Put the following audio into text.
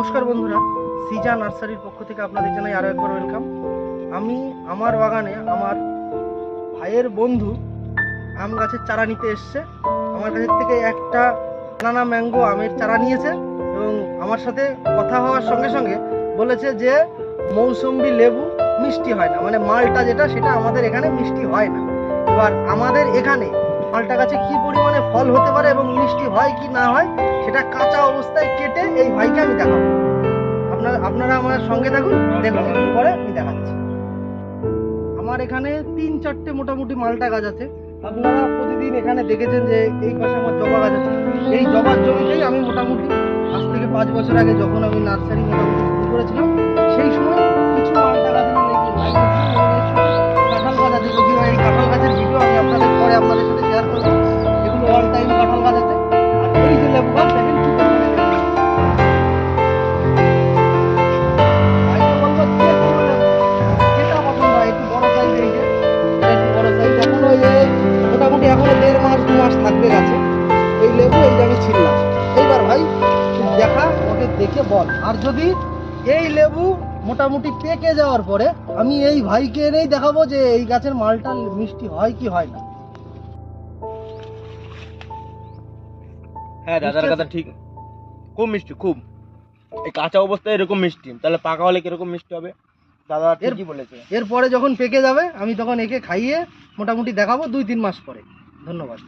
নমস্কার বন্ধুরা, সিজা নার্সারির পক্ষ থেকে আপনাদের জানাই আরও একবার ওয়েলকাম। আমি আমার বাগানে আমার ভাইয়ের বন্ধু আম গাছের চারা নিতে এসছে। আমার কাছের থেকে একটা বানানা ম্যাঙ্গো আমের চারা নিয়েছে এবং আমার সাথে কথা হওয়ার সঙ্গে সঙ্গে বলেছে যে মৌসুম্বি লেবু মিষ্টি হয় না, মানে মালটা যেটা সেটা আমাদের এখানে মিষ্টি হয় না। এবার আমাদের এখানে মালটা গাছে কি পরিমাণে ফল হতে পারে এবং মিষ্টি হয় কি না হয় সেটা কাঁচা অবস্থায় কেটে এই ভাইকে আমি দেখাবো। আপনারা আমার সঙ্গে থাকুন, দেখুন একটু পরে আমি দেখাচ্ছি। আমার এখানে 3-4টে মোটামুটি মালটা গাছ আছে। আপনারা প্রতিদিন এখানে দেখেছেন যে এই পাশে আমার জবা গাছ আছে। এই জবার জমিতেই আমি মোটামুটি আজ থেকে 5 বছর আগে যখন আমি নার্সারি মোটামুটি শুরু করেছিলাম সেই সময় কিছু মালটা গাছ আমি কাঁঠাল গাছ আছে, যদিও এই কাঁঠাল গাছের ভিডিও আমি আপনাদের পরে আপনাদের সাথে শেয়ার করবো। এগুলো অল টাইম কাঁঠাল গাছ আছে। আর এই যে লেবু গাছ দেখেন কি পরিমাণে লেবু। ভাইকে বলবো যে কোনো লেবু যেটা পছন্দ হয়, একটু বড় সাইজ, এই যে এটা একটু বড় সাইজ, এখনো এই মোটামুটি এখনো 1.5 মাস 2 মাস থাকবে গাছে। এই লেবু এই যে আমি ছিললাম। এইবার ভাই তুই দেখা, ওকে দেখে বল। আর যদি এই লেবু মোটামুটি পেকে যাওয়ার পরে আমি এই ভাইকে এনেই দেখাবো যে এই গাছের মালটা মিষ্টি হয় কি হয় না। হ্যাঁ, দাদার কথা ঠিক, খুব মিষ্টি, খুব। এই কাঁচা অবস্থায় এরকম মিষ্টি, তাহলে পাকা হলে কিরকম মিষ্টি হবে? দাদা ঠিকই বলেছে। এরপরে যখন পেকে যাবে আমি তখন একে খাইয়ে মোটামুটি দেখাবো 2-3 মাস পরে। ধন্যবাদ।